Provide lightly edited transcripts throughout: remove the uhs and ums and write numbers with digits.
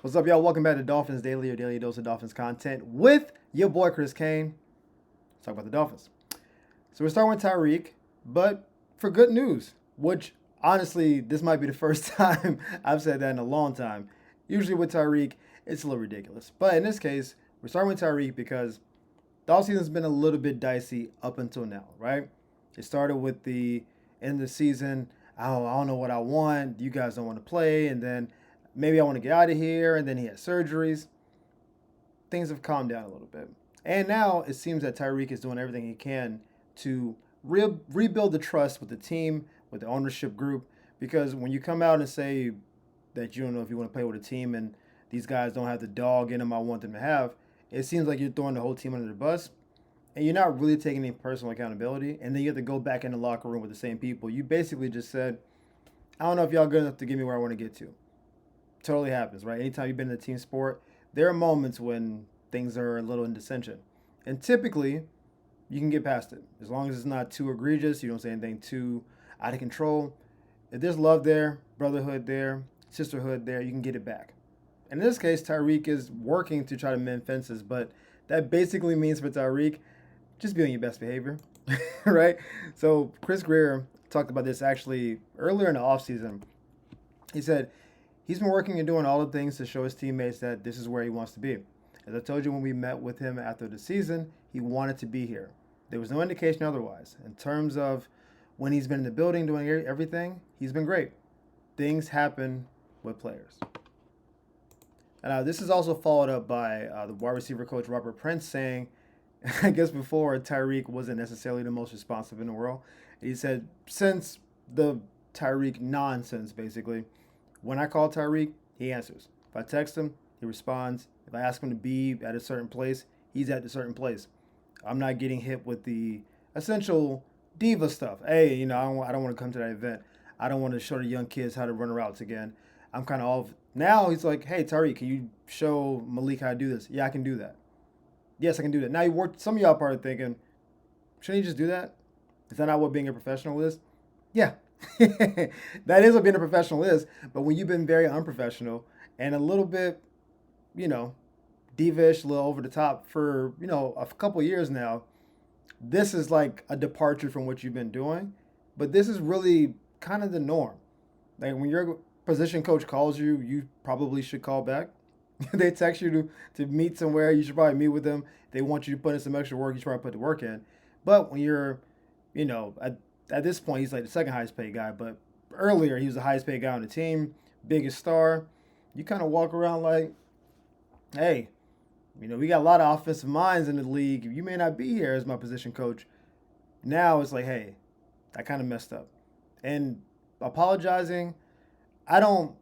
What's up, y'all? Welcome back to Dolphins Daily, your daily dose of Dolphins content with your boy Chris Kane. Let's talk about the Dolphins. So we're starting with Tyreek, but for good news, which honestly, this might be the first time I've said that in a long time. Usually with Tyreek, it's a little ridiculous. But in this case, we're starting with Tyreek because the offseason's been a little bit dicey up until now, right? It started with the end of the season. I don't know what I want. You guys don't want to play. And then maybe I want to get out of here. And then he had surgeries. Things have calmed down a little bit. And now it seems that Tyreek is doing everything he can to rebuild the trust with the team, with the ownership group. Because when you come out and say that you don't know if you want to play with a team and these guys don't have the dog in them I want them to have, it seems like you're throwing the whole team under the bus and you're not really taking any personal accountability. And then you have to go back in the locker room with the same people. You basically just said, I don't know if y'all good enough to get me where I want to get to. Totally happens, right? Anytime you've been in a team sport, there are moments when things are a little in dissension. And typically, you can get past it. As long as it's not too egregious, you don't say anything too out of control. If there's love there, brotherhood there, sisterhood there, you can get it back. And in this case, Tyreek is working to try to mend fences, but that basically means for Tyreek, just be on your best behavior, right? So Chris Greer talked about this actually earlier in the offseason. He said he's been working and doing all the things to show his teammates that this is where he wants to be. As I told you when we met with him after the season, he wanted to be here. There was no indication otherwise. In terms of when he's been in the building doing everything, he's been great. Things happen with players. And this is also followed up by the wide receiver coach Robert Prince saying, I guess before Tyreek wasn't necessarily the most responsive in the world. He said, since the Tyreek nonsense, basically, when I call Tyreek, he answers. If I text him, he responds. If I ask him to be at a certain place, he's at a certain place. I'm not getting hit with the essential diva stuff. Hey, I don't want to come to that event. I don't want to show the young kids how to run routes again. I'm kind of off. Now he's like, hey, Tyreek, can you show Malik how to do this? Yeah, I can do that. Yes, I can do that. Now, some of y'all probably thinking, shouldn't he just do that? Is that not what being a professional is? Yeah, that is what being a professional is. But when you've been very unprofessional and a little bit, you know, divish, a little over the top for, a couple years now, this is like a departure from what you've been doing. But this is really kind of the norm. Like when your position coach calls you, you probably should call back. They text you to meet somewhere, you should probably meet with them. They want you to put in some extra work, you should probably put the work in. But when you're, at this point, he's like the second highest paid guy. But earlier, he was the highest paid guy on the team, biggest star. You kind of walk around like, hey, we got a lot of offensive minds in the league. You may not be here as my position coach. Now it's like, hey, I kind of messed up. And apologizing, I don't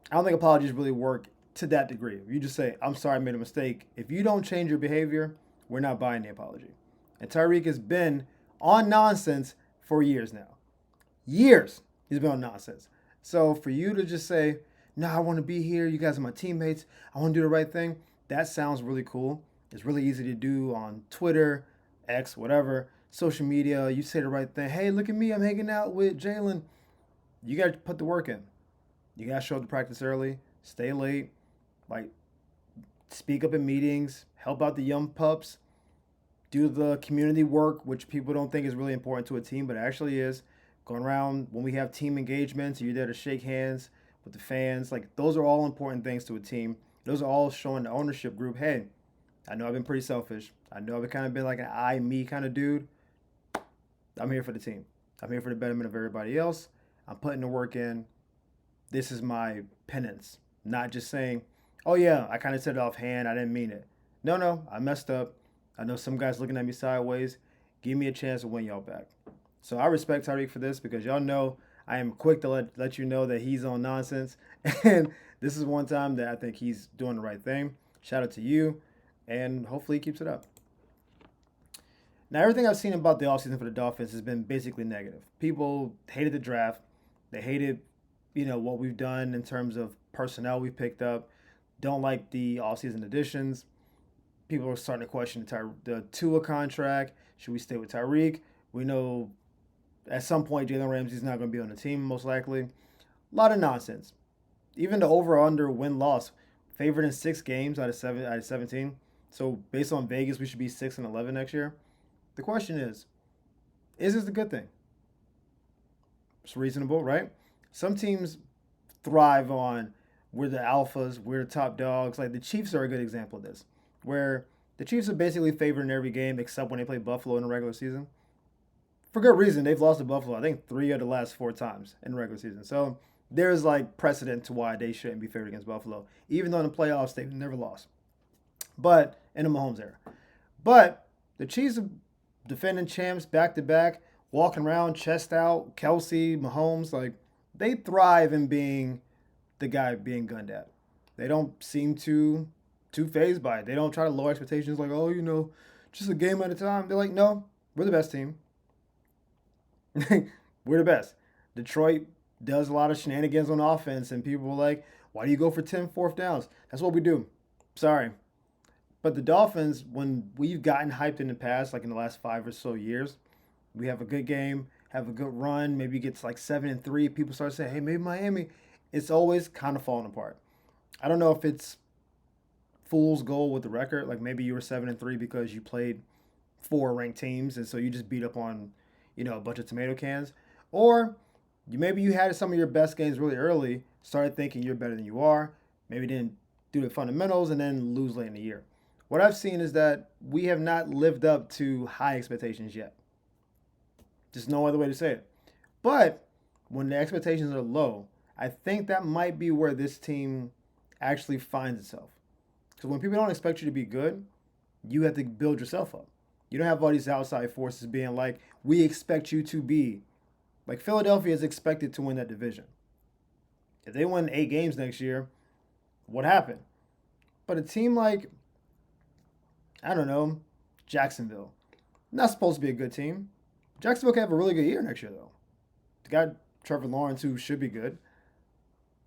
think apologies really work to that degree. If you just say, I'm sorry, I made a mistake. If you don't change your behavior, we're not buying the apology. And Tyreek has been on nonsense for years now. Years he's been on nonsense. So for you to just say, no, I want to be here. You guys are my teammates. I want to do the right thing. That sounds really cool. It's really easy to do on Twitter, X, whatever, social media. You say the right thing. Hey, look at me. I'm hanging out with Jalen. You got to put the work in. You got to show up to practice early, stay late, like speak up in meetings, help out the young pups, do the community work, which people don't think is really important to a team, but it actually is. Going around when we have team engagements, you're there to shake hands with the fans. Like those are all important things to a team. Those are all showing the ownership group, hey, I know I've been pretty selfish. I know I've kind of been like an I, me kind of dude. I'm here for the team. I'm here for the betterment of everybody else. I'm putting the work in. This is my penance. Not just saying, oh yeah, I kind of said it offhand. I didn't mean it. No, I messed up. I know some guys looking at me sideways. Give me a chance to win y'all back. So I respect Tyreek for this because y'all know I am quick to let you know that he's on nonsense. And this is one time that I think he's doing the right thing. Shout out to you. And hopefully he keeps it up. Now, everything I've seen about the offseason for the Dolphins has been basically negative. People hated the draft. They hated, what we've done in terms of personnel we picked up. Don't like the offseason additions. People are starting to question the Tua contract. Should we stay with Tyreek? We know at some point Jalen Ramsey's not going to be on the team, most likely. A lot of nonsense. Even the over-under win-loss favored in 6 games out of 17. So based on Vegas, we should be 6-11 next year. The question is this a good thing? It's reasonable, right? Some teams thrive on we're the alphas, we're the top dogs. Like the Chiefs are a good example of this, where the Chiefs are basically favored in every game except when they play Buffalo in the regular season. For good reason, they've lost to Buffalo, I think 3 of the last 4 times in the regular season. So there's like precedent to why they shouldn't be favored against Buffalo, even though in the playoffs they've never lost. But in the Mahomes era. But the Chiefs are defending champs back to back, walking around chest out, Kelsey, Mahomes, like they thrive in being the guy being gunned at. They don't seem too phased by it. They don't try to lower expectations like, oh, just a game at a time. They're like, no, we're the best team. We're the best. Detroit does a lot of shenanigans on offense, and people are like, why do you go for 10 fourth downs? That's what we do. Sorry. But the Dolphins, when we've gotten hyped in the past, like in the last 5 or so years, we have a good game, have a good run, maybe it gets like 7-3. People start saying, hey, maybe Miami. It's always kind of falling apart. I don't know if it's fool's goal with the record. Like maybe you were 7-3 because you played 4 ranked teams, and so you just beat up on, a bunch of tomato cans. Or maybe you had some of your best games really early, started thinking you're better than you are, maybe didn't do the fundamentals, and then lose late in the year. What I've seen is that we have not lived up to high expectations yet. Just no other way to say it. But when the expectations are low, I think that might be where this team actually finds itself. Because when people don't expect you to be good, you have to build yourself up. You don't have all these outside forces being like, we expect you to be. Like Philadelphia is expected to win that division. If they win 8 games next year, what happened? But a team like, I don't know, Jacksonville, not supposed to be a good team. Jacksonville can have a really good year next year, though. They got Trevor Lawrence, who should be good.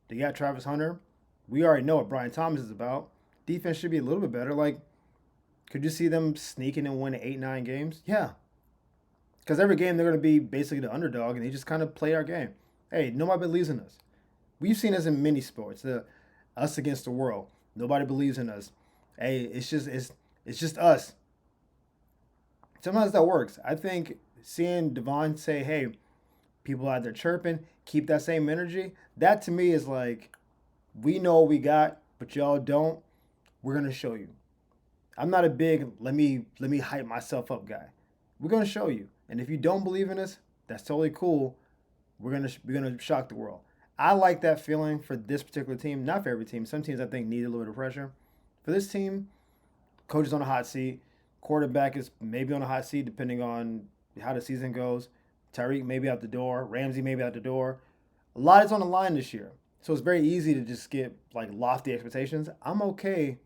They got Travis Hunter. We already know what Brian Thomas is about. Defense should be a little bit better. Like, could you see them sneaking and winning 8-9 games? Yeah. Because every game they're going to be basically the underdog, and they just kind of play our game. Hey, nobody believes in us. We've seen this in many sports. Us against the world. Nobody believes in us. Hey, it's just us. Sometimes that works. I think seeing Devon say, hey, people out there chirping, keep that same energy, that to me is like, we know what we got, but y'all don't. We're going to show you. I'm not a big let me hype myself up guy. We're going to show you. And if you don't believe in us, that's totally cool. We're gonna shock the world. I like that feeling for this particular team. Not for every team. Some teams I think need a little bit of pressure. For this team, coach is on a hot seat. Quarterback is maybe on a hot seat depending on how the season goes. Tyreek maybe out the door. Ramsey maybe out the door. A lot is on the line this year. So it's very easy to just get like lofty expectations. I'm okay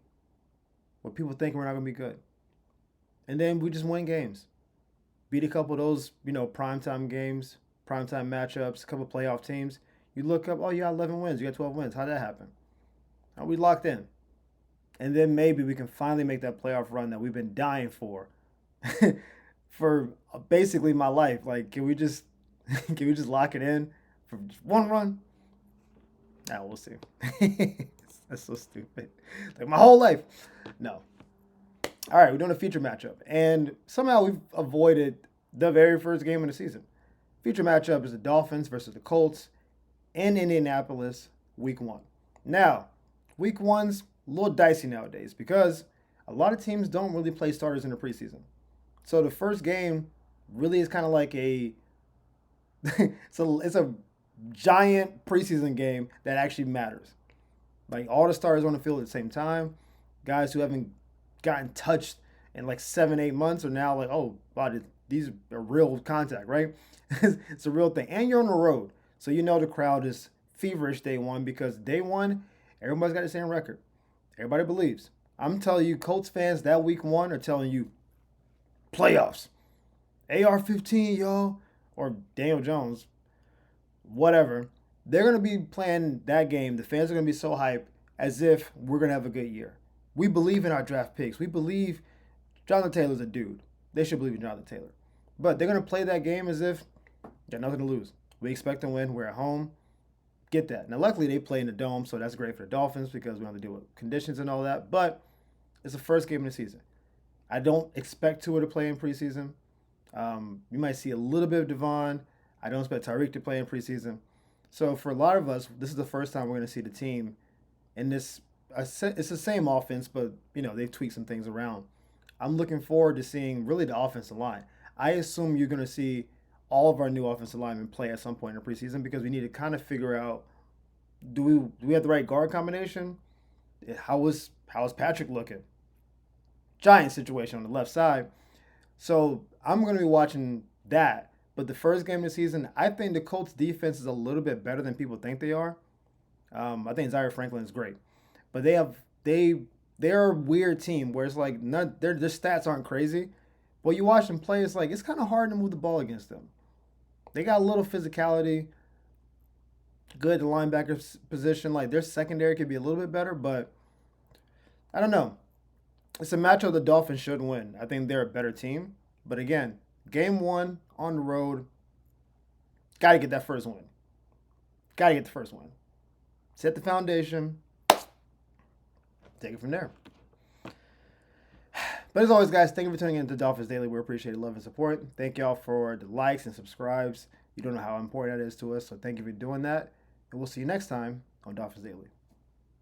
with people thinking we're not going to be good. And then we just win games. Beat a couple of those, primetime games, primetime matchups, a couple of playoff teams. You look up, oh, you got 11 wins. You got 12 wins. How'd that happen? Are we locked in? And then maybe we can finally make that playoff run that we've been dying for for basically my life. Like, can we just lock it in for just one run? Nah, we'll see. That's so stupid. Like my whole life. No. All right, we're doing a feature matchup. And somehow we've avoided the very first game of the season. Feature matchup is the Dolphins versus the Colts in Indianapolis, week 1. Now, week 1's a little dicey nowadays because a lot of teams don't really play starters in the preseason. So the first game really is kind of like it's a giant preseason game that actually matters. Like all the stars on the field at the same time. Guys who haven't gotten touched in like 7-8 months are now like, oh, wow, these are real contact, right? It's a real thing. And you're on the road. So the crowd is feverish day 1 because day 1, everybody's got the same record. Everybody believes. I'm telling you, Colts fans that week 1 are telling you, playoffs. AR-15, y'all. Or Daniel Jones. Whatever. They're going to be playing that game. The fans are going to be so hyped as if we're going to have a good year. We believe in our draft picks. We believe Jonathan Taylor's a dude. They should believe in Jonathan Taylor. But they're going to play that game as if got nothing to lose. We expect to win. We're at home. get that. Now, luckily, they play in the dome, so that's great for the Dolphins because we don't have to deal with conditions and all that. But it's the first game of the season. I don't expect Tua to play in preseason. You might see a little bit of Devon. I don't expect Tyreek to play in preseason. So for a lot of us, this is the first time we're going to see the team in this. It's the same offense, but they've tweaked some things around. I'm looking forward to seeing really the offensive line. I assume you're going to see all of our new offensive linemen play at some point in the preseason because we need to kind of figure out, do we have the right guard combination? How is Patrick looking? Giant situation on the left side. So I'm going to be watching that. But the first game of the season, I think the Colts defense is a little bit better than people think they are. I think Zaire Franklin is great. But they're a weird team where it's like their stats aren't crazy. But you watch them play, it's like it's kind of hard to move the ball against them. They got a little physicality, good linebacker position. Like their secondary could be a little bit better, but I don't know. It's a matchup the Dolphins should win. I think they're a better team. But again, game 1 on the road, got to get that first win. Got to get the first win. Set the foundation. Take it from there. But as always, guys, thank you for tuning in to Dolphins Daily. We appreciate the love and support. Thank y'all for the likes and subscribes. You don't know how important that is to us, so thank you for doing that. And we'll see you next time on Dolphins Daily.